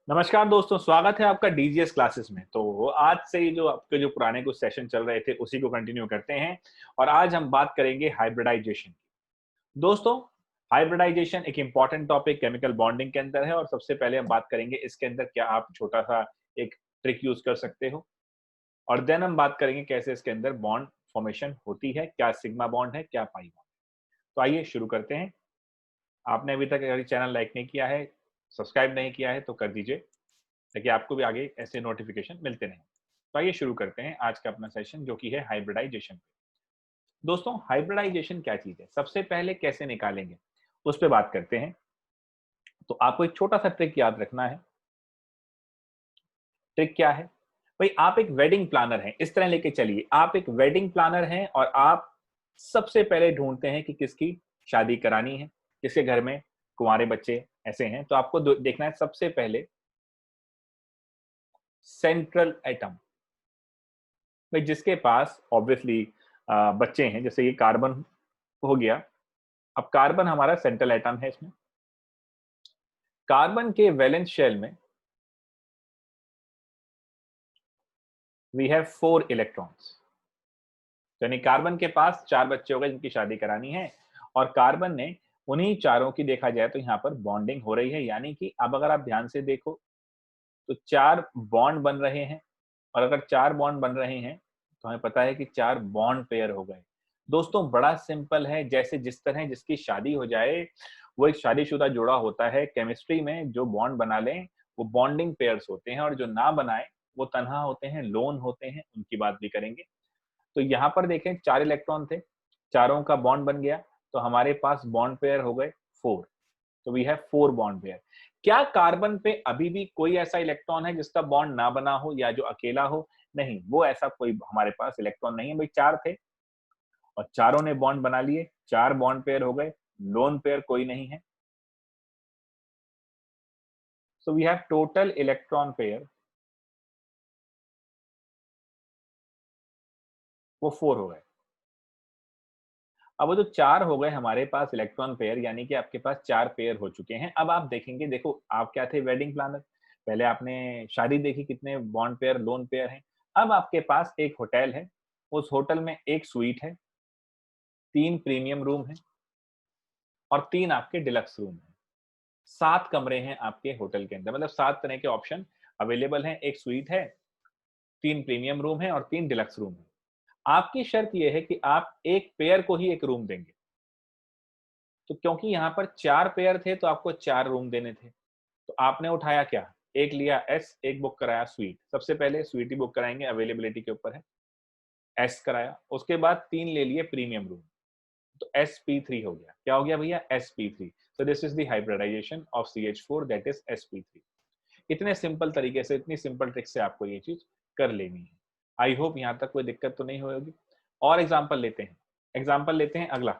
नमस्कार दोस्तों, स्वागत है आपका डीजीएस क्लासेस में। तो आज से ही जो आपके जो पुराने कुछ सेशन चल रहे थे उसी को कंटिन्यू करते हैं और आज हम बात करेंगे हाइब्रिडाइजेशन की। दोस्तों, हाइब्रिडाइजेशन एक इंपॉर्टेंट टॉपिक केमिकल बॉन्डिंग के अंदर है और सबसे पहले हम बात करेंगे इसके अंदर क्या आप छोटा सा एक ट्रिक यूज कर सकते हो और देन हम बात करेंगे कैसे इसके अंदर बॉन्ड फॉर्मेशन होती है, क्या सिग्मा बॉन्ड है, क्या पाई बॉन्ड। तो आइए शुरू करते हैं। आपने अभी तक अगर चैनल लाइक नहीं किया है, सब्सक्राइब नहीं किया है तो कर दीजिए ताकि आपको भी आगे ऐसे नोटिफिकेशन मिलते रहें। तो आइए शुरू करते हैं आज का अपना सेशन जो कि है हाइब्रिडाइजेशन। दोस्तों, हाइब्रिडाइजेशन क्या चीज है, सबसे पहले कैसे निकालेंगे उस पर बात करते हैं। तो आपको एक छोटा सा ट्रिक याद रखना है। ट्रिक क्या है भाई? आप एक वेडिंग प्लानर हैं, इस तरह लेके चलिए। आप एक वेडिंग प्लानर हैं और आप सबसे पहले ढूंढते हैं कि किसकी शादी करानी है, किसके घर में कुंवारे बच्चे ऐसे हैं। तो आपको देखना है सबसे पहले सेंट्रल एटम, भाई जिसके पास ऑब्वियसली बच्चे हैं। जैसे ये कार्बन हो गया। अब कार्बन हमारा सेंट्रल एटम है। इसमें कार्बन के वैलेंस शेल में वी हैव 4 इलेक्ट्रॉन्स, यानी कार्बन के पास 4 बच्चे हो गए जिनकी शादी करानी है और कार्बन ने उन्हीं चारों की, देखा जाए तो यहाँ पर बॉन्डिंग हो रही है। यानी कि अब अगर आप ध्यान से देखो तो 4 बॉन्ड बन रहे हैं और अगर 4 बॉन्ड बन रहे हैं तो हमें पता है कि 4 बॉन्ड पेयर हो गए। दोस्तों, बड़ा सिंपल है। जैसे जिस तरह जिसकी शादी हो जाए वो एक शादीशुदा जोड़ा होता है, केमिस्ट्री में जो बॉन्ड बना लें वो बॉन्डिंग पेयर्स होते हैं और जो ना बनाए वो तन्हा होते हैं, लोन होते हैं। उनकी बात भी करेंगे। तो यहाँ पर देखें 4 इलेक्ट्रॉन थे, चारों का बॉन्ड बन गया तो हमारे पास बॉन्ड पेयर हो गए 4। तो वी हैव 4 बॉन्ड पेयर। क्या कार्बन पे अभी भी कोई ऐसा इलेक्ट्रॉन है जिसका बॉन्ड ना बना हो या जो अकेला हो? नहीं, वो ऐसा कोई हमारे पास इलेक्ट्रॉन नहीं है। भाई 4 थे और चारों ने बॉन्ड बना लिए, 4 बॉन्ड पेयर हो गए, लोन पेयर कोई नहीं है। So we have total electron pair, वो 4 हो गए। अब वो जो 4 हो गए हमारे पास इलेक्ट्रॉन पेयर, यानी कि आपके पास 4 पेयर हो चुके हैं। अब आप देखेंगे, देखो आप क्या थे, वेडिंग प्लानर। पहले आपने शादी देखी, कितने बॉन्ड पेयर लोन पेयर हैं। अब आपके पास एक होटल है, उस होटल में एक स्वीट है, 3 प्रीमियम रूम है और 3 आपके डिलक्स रूम है। 7 कमरे हैं आपके होटल के अंदर, मतलब 7 तरह के ऑप्शन अवेलेबल हैं। एक स्वीट है, 3 प्रीमियम रूम है और 3 डिलक्स रूम है। आपकी शर्त यह है कि आप एक पेयर को ही एक रूम देंगे। तो क्योंकि यहाँ पर 4 पेयर थे तो आपको 4 रूम देने थे। तो आपने उठाया क्या? एक लिया एस, एक बुक कराया स्वीट। सबसे पहले स्वीट ही बुक कराएंगे, अवेलेबिलिटी के ऊपर है। एस कराया, उसके बाद 3 ले लिए प्रीमियम रूम। तो sp3 हो गया। क्या हो गया भैया? sp3। So this is the hybridization of CH4, that is sp3। इतने सिंपल तरीके से, इतनी सिंपल ट्रिक से आपको ये चीज कर लेनी है। आई होप यहाँ तक कोई दिक्कत तो नहीं होगी। और एग्जाम्पल लेते हैं। एग्जाम्पल लेते हैं अगला।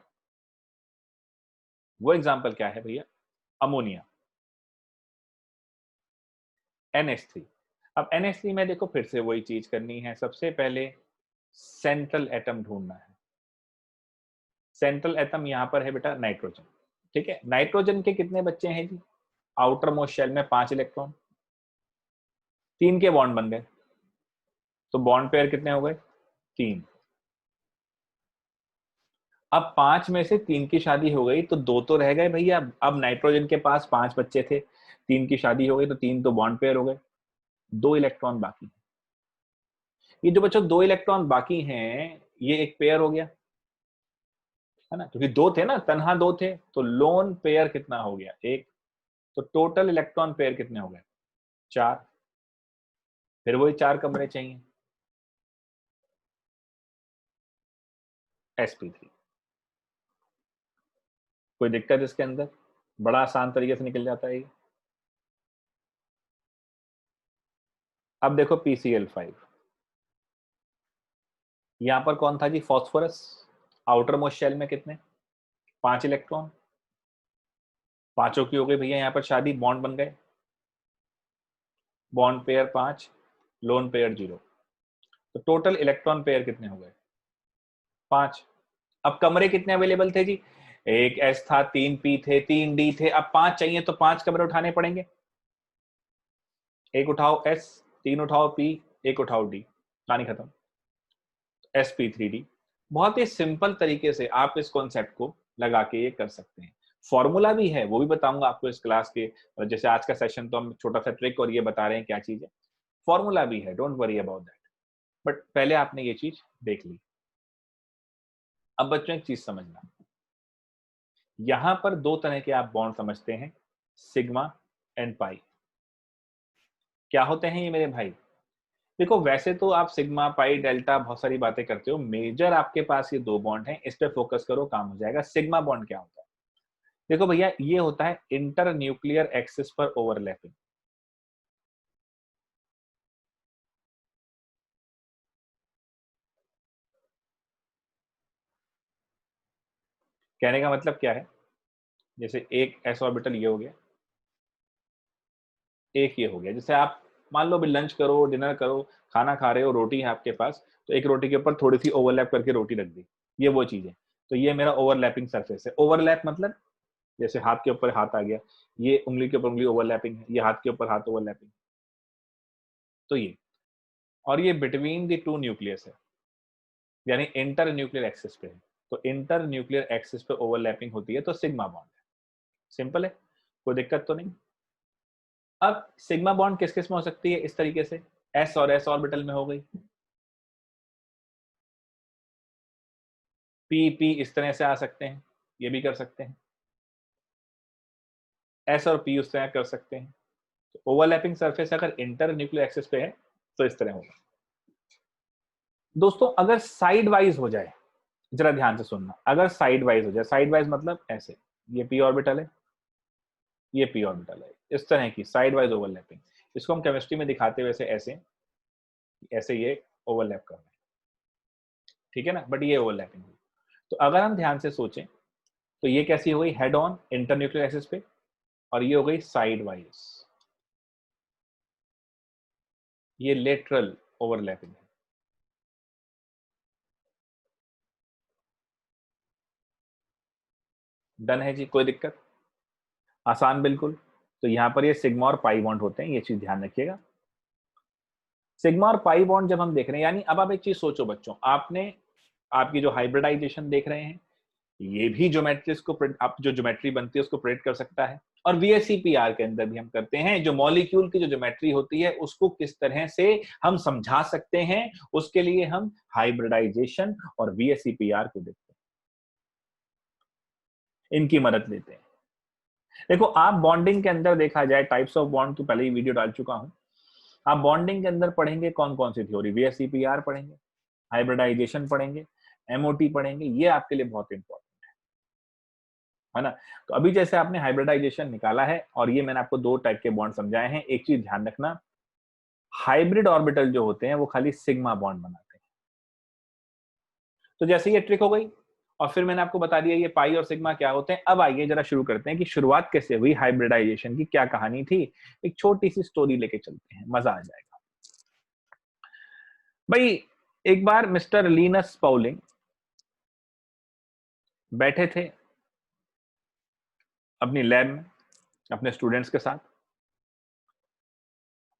वो एग्जाम्पल क्या है भैया? Ammonia, NH3। अब NH3 में देखो फिर से वही चीज करनी है। सबसे पहले सेंट्रल एटम ढूंढना है। सेंट्रल एटम यहाँ पर है बेटा नाइट्रोजन। ठीक है, नाइट्रोजन के कितने बच्चे हैं जी? आउटर मोस्ट शेल में 5 इलेक्ट्रॉन, 3 के बॉन्ड बन गए। तो बॉन्ड पेयर कितने हो गए? 3। अब 5 में से 3 की शादी हो गई तो 2 तो रह गए भैया। अब नाइट्रोजन के पास 5 बच्चे थे, 3 की शादी हो गई तो 3 तो बॉन्ड पेयर हो गए, 2 इलेक्ट्रॉन बाकी। ये जो बच्चों 2 इलेक्ट्रॉन बाकी हैं, ये एक पेयर हो गया है ना, क्योंकि 2 थे ना, तनहा 2 थे। तो लोन पेयर कितना हो गया? 1। तो टोटल इलेक्ट्रॉन पेयर कितने हो गए? 4। फिर वही 4 कमरे चाहिए, sp3। कोई दिक्कत इसके अंदर? बड़ा आसान तरीके से निकल जाता है ये। अब देखो PCl5, यहां पर कौन था जी? फॉस्फोरस। आउटर मोस्ट शेल में कितने? 5 इलेक्ट्रॉन, पांचों की हो गई भैया यहाँ पर शादी, बॉन्ड बन गए। Bond pair 5, lone pair 0। तो टोटल इलेक्ट्रॉन पेयर कितने हो गए? 5। अब कमरे कितने अवेलेबल थे जी? एक एस था, 3 पी थे, 3 डी थे। अब 5 चाहिए तो 5 कमरे उठाने पड़ेंगे। एक उठाओ S, 3 उठाओ P, एक उठाओ D, कहानी खत्म। sp3d। बहुत ही सिंपल तरीके से आप इस कॉन्सेप्ट को लगा के ये कर सकते हैं। फॉर्मूला भी है, वो भी बताऊंगा आपको इस क्लास के, जैसे आज का सेशन तो हम छोटा सा ट्रिक और ये बता रहे हैं क्या चीज है। फॉर्मूला भी है, don't worry about that. But पहले आपने ये चीज देख ली। अब बच्चों एक चीज समझना, यहां पर दो तरह के आप बॉन्ड समझते हैं, सिग्मा एंड पाई। क्या होते हैं ये मेरे भाई? देखो वैसे तो आप सिग्मा पाई डेल्टा बहुत सारी बातें करते हो, मेजर आपके पास ये दो बॉन्ड हैं, इस पे फोकस करो, काम हो जाएगा। सिग्मा बॉन्ड क्या होता है? देखो भैया, ये होता है इंटर न्यूक्लियर एक्सिस पर ओवरलैपिंग। कहने का मतलब क्या है, जैसे एक एस ऑर्बिटल ये हो गया, एक ये हो गया। जैसे आप मान लो अभी लंच करो, डिनर करो, खाना खा रहे हो, रोटी है आपके पास, तो एक रोटी के ऊपर थोड़ी सी ओवरलैप करके रोटी रख दी, ये वो चीज है। तो ये मेरा ओवरलैपिंग सरफेस है। ओवरलैप मतलब जैसे हाथ के ऊपर हाथ आ गया, ये उंगली के ऊपर उंगली ओवरलैपिंग है, ये हाथ के ऊपर हाथ ओवरलैपिंग। तो ये, और ये बिटवीन द टू न्यूक्लियस है, यानी इंटर न्यूक्लियर एक्सिस पे है। तो इंटर न्यूक्लियर एक्सिस पे ओवरलैपिंग होती है तो सिग्मा बॉन्ड है। सिंपल है, कोई दिक्कत तो नहीं। अब सिग्मा बॉन्ड किस किस में हो सकती है? इस तरीके से एस और एस ऑर्बिटल में हो गई, पी पी इस तरह से आ सकते हैं, ये भी कर सकते हैं, एस और पी उस तरह कर सकते हैं। तो ओवरलैपिंग सरफेस अगर इंटर न्यूक्लियर एक्सिस पे है तो इस तरह होगा। दोस्तों अगर साइड वाइज हो जाए, जरा ध्यान से सुनना, अगर साइड वाइज हो जाए, साइड वाइज मतलब ऐसे, ये पी ऑर्बिटल है, ये पी ऑर्बिटल है, इस तरह की साइड वाइज ओवरलैपिंग, इसको हम केमिस्ट्री में दिखाते हुए ऐसे ऐसे ये ओवरलैप कर रहे हैं, ठीक है ना, बट ये ओवरलैपिंग हुई। तो अगर हम ध्यान से सोचें तो ये कैसी हो गई, हेड ऑन इंटरन्यूक्लियर एक्सिस पे, और ये हो गई साइड वाइज, ये लेटरल ओवरलैपिंग है। डन है जी, कोई दिक्कत? आसान बिल्कुल। तो यहां पर ये सिग्मा और पाई बॉन्ड होते हैं, ये चीज ध्यान रखिएगा। सिग्मा और पाई बॉन्ड जब हम देख रहे हैं, यानी अब आप एक चीज सोचो बच्चों, आपने आपकी जो हाइब्रिडाइजेशन देख रहे हैं, ये भी ज्योमेट्री को आप जो ज्योमेट्री बनती है उसको प्रेडिक्ट कर सकता है। और वीएससीपीआर के अंदर भी हम करते हैं, जो मॉलिक्यूल की जो ज्योमेट्री होती है उसको किस तरह से हम समझा सकते हैं, उसके लिए हम हाइब्रिडाइजेशन और वीएससीपीआर को देखते हैं, इनकी मदद लेते हैं। देखो आप बॉन्डिंग के अंदर देखा जाए, टाइप्स ऑफ बॉन्ड तो पहले ही वीडियो डाल चुका हूं। आप बॉन्डिंग के अंदर पढ़ेंगे कौन कौन सी थ्योरी, वीएससीपीआर पढ़ेंगे, हाइब्रिडाइजेशन पढ़ेंगे, एमओटी पढ़ेंगे, ये आपके लिए बहुत इंपॉर्टेंट है ना। तो अभी जैसे आपने हाइब्रिडाइजेशन निकाला है और ये मैंने आपको दो टाइप के बॉन्ड समझाए हैं, एक चीज ध्यान रखना, हाइब्रिड ऑर्बिटल जो होते हैं वो खाली सिग्मा बॉन्ड बनाते हैं। तो जैसे ये ट्रिक हो गई, और फिर मैंने आपको बता दिया ये पाई और सिग्मा क्या होते हैं। अब आइए जरा शुरू करते हैं कि शुरुआत कैसे हुई, हाइब्रिडाइजेशन की क्या कहानी थी। एक छोटी सी स्टोरी लेके चलते हैं, मजा आ जाएगा भाई। एक बार मिस्टर लीनस पाउलिंग बैठे थे अपनी लैब में अपने स्टूडेंट्स के साथ।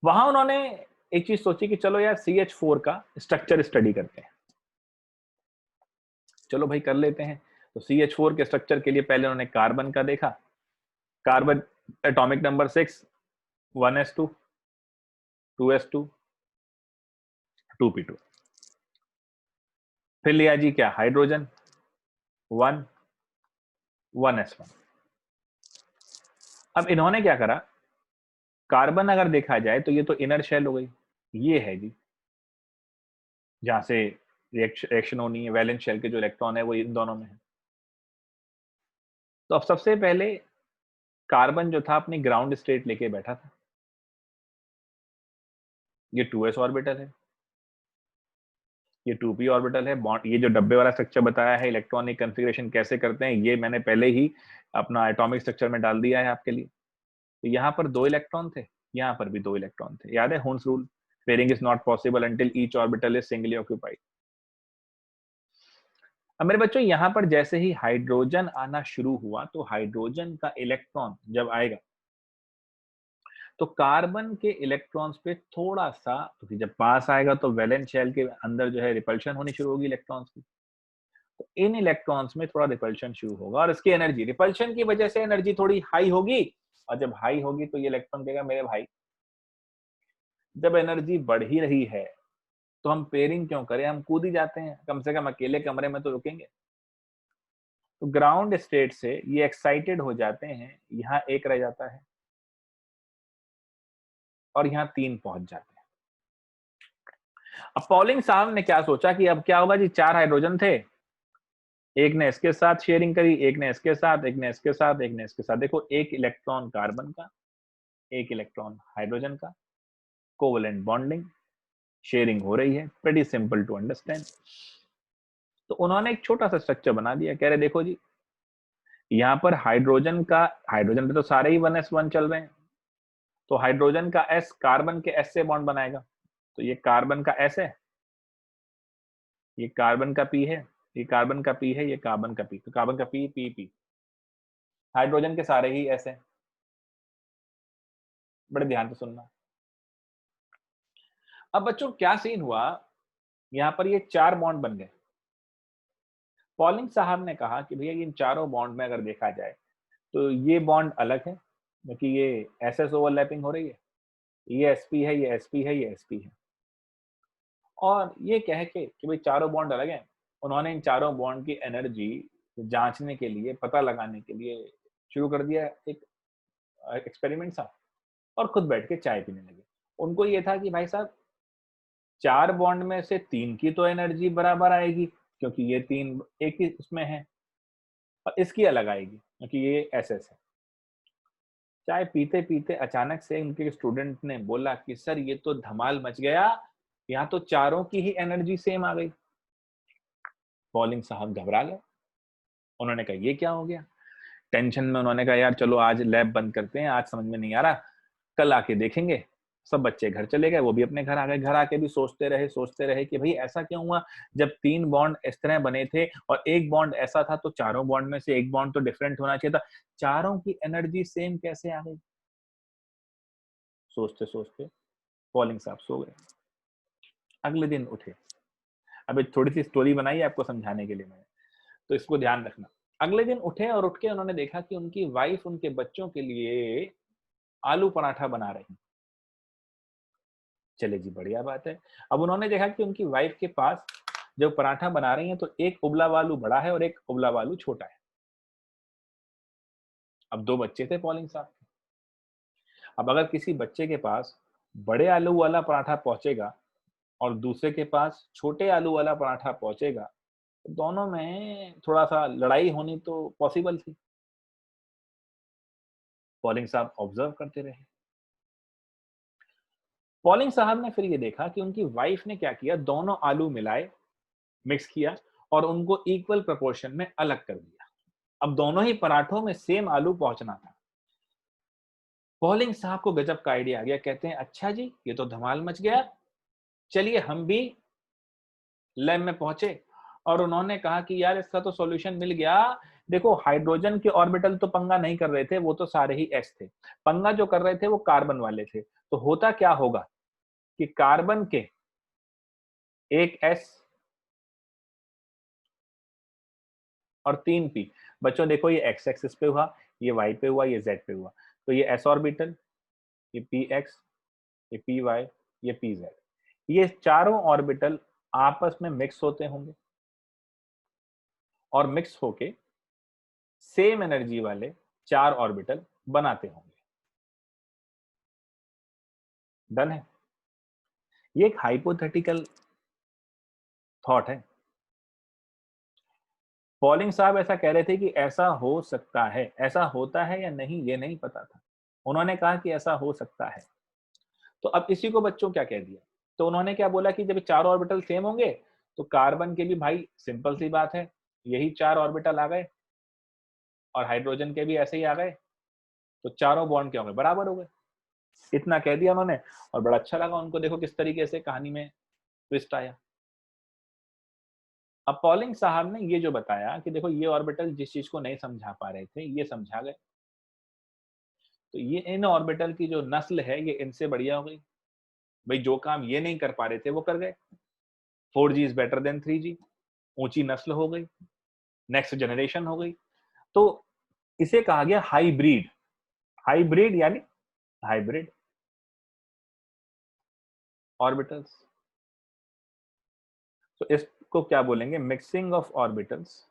वहां उन्होंने एक चीज सोची कि चलो यार CH4 का स्ट्रक्चर स्टडी करते हैं। चलो भाई कर लेते हैं। तो CH4 के स्ट्रक्चर के लिए पहले उन्होंने कार्बन का देखा, carbon atomic number 6, 1s2, 2s2, 2p2। फिर लिया जी क्या, हाइड्रोजन, 1, 1s1। अब इन्होंने क्या करा, कार्बन अगर देखा जाए तो ये तो इनर शेल हो गई, ये है जी जहां से रिएक्शन होनी है, वैलेंस शेल के जो इलेक्ट्रॉन है वो इन दोनों में है। तो अब सबसे पहले कार्बन जो था अपनी ग्राउंड स्टेट लेके बैठा था, ये 2s ऑर्बिटल है, ये 2p ऑर्बिटल है। बॉन्ड, ये जो डब्बे वाला स्ट्रक्चर बताया है, इलेक्ट्रॉनिक कन्फिग्रेशन कैसे करते हैं, ये मैंने पहले ही अपना एटॉमिक स्ट्रक्चर में डाल दिया है आपके लिए। तो यहाँ पर 2 इलेक्ट्रॉन थे, यहाँ पर भी 2 इलेक्ट्रॉन थे, याद है Hund's rule, pairing is not possible until each orbital is singly occupied. अब मेरे बच्चों यहाँ पर जैसे ही हाइड्रोजन आना शुरू हुआ, तो हाइड्रोजन का इलेक्ट्रॉन जब आएगा तो कार्बन के इलेक्ट्रॉन्स पे थोड़ा-सा, क्योंकि जब पास आएगा तो वैलेंस शेल के अंदर जो है रिपल्शन होनी शुरू होगी इलेक्ट्रॉन्स की। तो इन इलेक्ट्रॉन्स में थोड़ा रिपल्शन शुरू होगा और इसकी एनर्जी, रिपल्शन की वजह से एनर्जी थोड़ी हाई होगी, और जब हाई होगी तो ये इलेक्ट्रॉन कहेगा मेरे भाई, जब एनर्जी बढ़ ही रही है तो हम पेयरिंग क्यों करें, हम कूद ही जाते हैं, कम से कम अकेले कमरे में तो रुकेंगे। तो ग्राउंड स्टेट से ये एक्साइटेड हो जाते हैं, यहाँ एक रह जाता है और यहाँ 3 पहुंच जाते हैं। अब पॉलिंग साहब ने क्या सोचा कि अब क्या होगा जी, 4 हाइड्रोजन थे, एक ने इसके साथ शेयरिंग करी, एक ने इसके साथ, एक ने इसके साथ, एक ने इसके साथ। देखो, एक इलेक्ट्रॉन कार्बन का, एक इलेक्ट्रॉन हाइड्रोजन का, कोवेलेंट बॉन्डिंग, शेयरिंग हो रही है, प्रेटी सिंपल टू अंडरस्टैंड। तो उन्होंने एक छोटा सा स्ट्रक्चर बना दिया, कह रहे देखो जी, यहाँ पर हाइड्रोजन का, हाइड्रोजन पे तो सारे ही 1s1 चल रहे हैं, तो हाइड्रोजन का S कार्बन के S से बॉन्ड बनाएगा, तो ये कार्बन का S है, ये कार्बन का P है, ये कार्बन का P है, ये कार्बन का P, तो कार्बन का P P P, हाइड्रोजन के सारे ही S हैं। बड़े ध्यान से सुनना। अब बच्चों क्या सीन हुआ, यहाँ पर ये 4 बॉन्ड बन गए। पॉलिंग साहब ने कहा कि भैया इन चारों बॉन्ड में अगर देखा जाए तो ये बॉन्ड अलग है, क्योंकि ये SS ओवरलैपिंग हो रही है, ये sp है, ये sp है, ये sp है। और ये कह के कि भाई चारों बॉन्ड अलग हैं, उन्होंने इन चारों बॉन्ड की एनर्जी जांचने के लिए, पता लगाने के लिए शुरू कर दिया एक एक्सपेरिमेंट सा, और खुद बैठ के चाय पीने लगे। उनको ये था कि भाई साहब, 4 बॉन्ड में से 3 की तो एनर्जी बराबर आएगी, क्योंकि ये 3 एक ही उसमें है, और इसकी अलग आएगी क्योंकि ये SS है। चाय पीते पीते अचानक से उनके स्टूडेंट ने बोला कि सर ये तो धमाल मच गया, यहाँ तो चारों की ही एनर्जी सेम आ गई। पॉलिंग साहब घबरा गए, उन्होंने कहा ये क्या हो गया। टेंशन में उन्होंने कहा यार चलो आज लैब बंद करते हैं, आज समझ में नहीं आ रहा, कल आके देखेंगे। सब बच्चे घर चले गए, वो भी अपने घर आ गए। घर आके भी सोचते रहे कि भाई ऐसा क्यों हुआ, जब 3 बॉन्ड इस तरह बने थे और एक बॉन्ड ऐसा था, तो चारों बॉन्ड में से एक बॉन्ड तो डिफरेंट होना चाहिए था, चारों की एनर्जी सेम कैसे आ गई। सोचते सोचते पॉलिंग साहब सो गए। अगले दिन उठे, अब एक थोड़ी सी स्टोरी बनाई है आपको समझाने के लिए मैंने, तो इसको ध्यान रखना। अगले दिन उठे और उठ के उन्होंने देखा कि उनकी वाइफ उनके बच्चों के लिए आलू पराठा बना रही। चले जी, बढ़िया बात है। अब उन्होंने देखा कि उनकी वाइफ के पास जब पराठा बना रही हैं तो एक उबला हुआ आलू बड़ा है और एक उबला हुआ आलू छोटा है। अब 2 बच्चे थे पॉलिंग साहब के। अब अगर किसी बच्चे के पास बड़े आलू वाला पराठा पहुंचेगा और दूसरे के पास छोटे आलू वाला पराठा पहुंचेगा, तो दोनों में थोड़ा-सा लड़ाई होनी तो पॉसिबल थी। पॉलिंग साहब ऑब्जर्व करते रहे। पॉलिंग साहब ने फिर ये देखा कि उनकी वाइफ ने क्या किया, दोनों आलू मिलाए, मिक्स किया और उनको इक्वल प्रोपोर्शन में अलग कर दिया। अब दोनों ही पराठों में सेम आलू पहुंचना था। पॉलिंग साहब को गजब का आइडिया आ गया, कहते हैं अच्छा जी ये तो धमाल मच गया, चलिए हम भी लैब में पहुंचे और उन्होंने कहा कि यार इसका तो सॉल्यूशन मिल गया। देखो, हाइड्रोजन के ऑर्बिटल तो पंगा नहीं कर रहे थे, वो तो सारे ही एस थे। पंगा जो कर रहे थे वो कार्बन वाले थे। तो होता क्या होगा कि कार्बन के एक एस और 3 पी। बच्चों देखो, ये एक्स एक्सिस पे हुआ, ये वाई पे हुआ, ये जेड पे हुआ। तो ये एस ऑर्बिटल, ये पी एक्स, ये पी वाई, ये पी जेड, ये चारों ऑर्बिटल आपस में मिक्स होते होंगे और मिक्स होके सेम एनर्जी वाले 4 ऑर्बिटल बनाते होंगे। डन है। ये एक हाइपोथेटिकल थॉट है। पॉलिंग साहब ऐसा कह रहे थे कि ऐसा हो सकता है, ऐसा होता है या नहीं ये नहीं पता था। उन्होंने कहा कि ऐसा हो सकता है। तो अब इसी को बच्चों क्या कह दिया, तो उन्होंने क्या बोला कि जब 4 ऑर्बिटल सेम होंगे तो कार्बन के भी भाई सिंपल सी बात है, यही 4 ऑर्बिटल आ गए और हाइड्रोजन के भी ऐसे ही आ गए, तो चारों बॉन्ड क्या हो गए, बराबर हो गए। इतना कह दिया उन्होंने और बड़ा अच्छा लगा उनको। देखो किस तरीके से कहानी में ट्विस्ट आया। अब पॉलिंग साहब ने ये जो बताया कि देखो ये ऑर्बिटल जिस चीज को नहीं समझा पा रहे थे ये समझा गए, तो ये इन ऑर्बिटल की जो नस्ल है ये इनसे बढ़िया हो गई। भाई जो काम ये नहीं कर पा रहे थे वो कर गए। 4G is better than 3G, ऊंची नस्ल हो गई, नेक्स्ट जनरेशन हो गई। तो इसे कहा गया हाइब्रिड। हाइब्रिड यानी हाइब्रिड ऑर्बिटल्स। तो इसको क्या बोलेंगे? Mixing of orbitals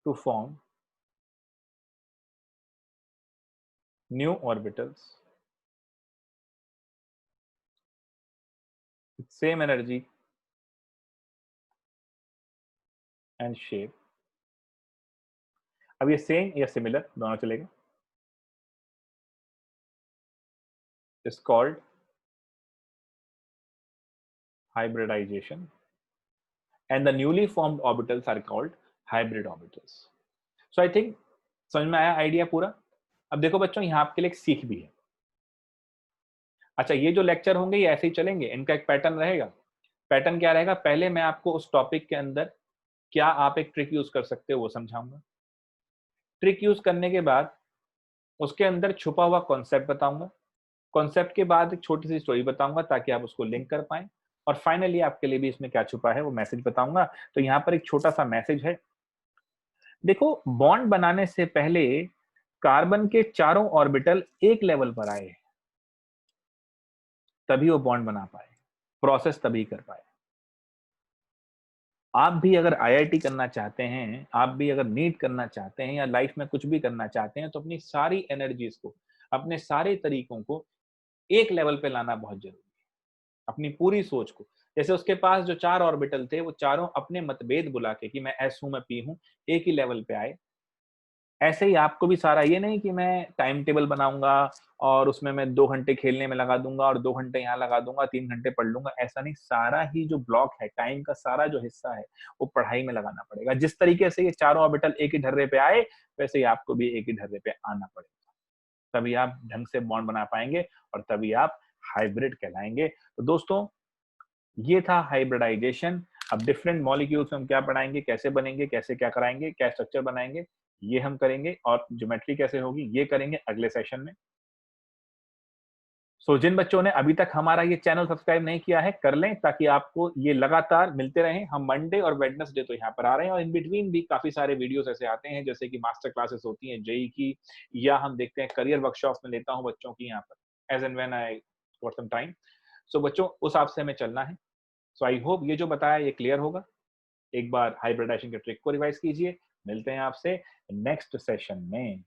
to form new orbitals, same energy and shape. अब ये सेम या सिमिलर दोनों चलेगा। Is called hybridization and the newly formed orbitals are called hybrid orbitals. So I think समझ में आया आइडिया पूरा? अब देखो बच्चों यहाँ आपके लिए एक सीख भी है। अच्छा, ये जो लेक्चर होंगे ये ऐसे ही चलेंगे, इनका एक पैटर्न रहेगा। पैटर्न क्या रहेगा? पहले मैं आपको उस टॉपिक के अंदर क्या आप एक ट्रिक यूज कर सकते हो वो समझाऊंगा। ट्रिक यूज करने के बाद उसके अंदर छुपा हुआ कॉन्सेप्ट बताऊंगा। कॉन्सेप्ट के बाद एक छोटी सी स्टोरी बताऊंगा ताकि आप उसको लिंक कर पाएं। और फाइनली आपके लिए भी इसमें क्या छुपा है वो मैसेज बताऊंगा। तो यहाँ पर एक छोटा सा मैसेज है। देखो, बॉन्ड बनाने से पहले कार्बन के चारों ऑर्बिटल एक लेवल पर आए, तभी वो बॉन्ड बना पाए, प्रोसेस तभी कर पाए। आप भी अगर आईआईटी करना चाहते हैं, आप भी अगर नीट करना चाहते हैं या लाइफ में कुछ भी करना चाहते हैं, तो अपनी सारी एनर्जीज को, अपने सारे तरीकों को एक लेवल पे लाना बहुत जरूरी है। अपनी पूरी सोच को, जैसे उसके पास जो 4 ऑर्बिटल थे वो चारों अपने मतभेद बुला के कि मैं एस हूं, मैं पी हूं, एक ही लेवल पे आए। ऐसे ही आपको भी सारा, ये नहीं कि मैं टाइम टेबल बनाऊंगा और उसमें मैं 2 घंटे खेलने में लगा दूंगा और 2 घंटे यहाँ लगा दूंगा, 3 घंटे पढ़ लूंगा। ऐसा नहीं, सारा ही जो ब्लॉक है, टाइम का सारा जो हिस्सा है वो पढ़ाई में लगाना पड़ेगा। जिस तरीके से ये चारों ऑर्बिटल एक ही ढर्रे पे आए, वैसे ही आपको भी एक ही ढर्रे पे आना पड़ेगा। तभी आप ढंग से बॉन्ड बना पाएंगे और तभी आप हाइब्रिड कहलाएंगे। तो दोस्तों, ये था हाइब्रिडाइजेशन। अब डिफरेंट मॉलिक्यूल्स में हम क्या पढ़ाएंगे, कैसे बनेंगे, कैसे क्या कराएंगे, क्या स्ट्रक्चर बनाएंगे, ये हम करेंगे। और ज्योमेट्री कैसे होगी ये करेंगे अगले सेशन में। सो जिन बच्चों ने अभी तक हमारा ये चैनल सब्सक्राइब नहीं किया है, कर लें ताकि आपको ये लगातार मिलते रहें। हम मंडे और वेडनेसडे तो यहाँ पर आ रहे हैं और इन बिटवीन भी काफी सारे वीडियोस ऐसे आते हैं, जैसे कि मास्टर क्लासेस होती हैं जेई की, या हम देखते हैं करियर वर्कशॉप में लेता हूँ बच्चों की यहाँ पर, as and when I got some time. So बच्चों, उस हिसाब से हमें चलना है। सो आई होप ये जो बताया ये क्लियर होगा। एक बार हाइब्रिडाइजेशन के ट्रिक को रिवाइज कीजिए। मिलते हैं आपसे नेक्स्ट सेशन में।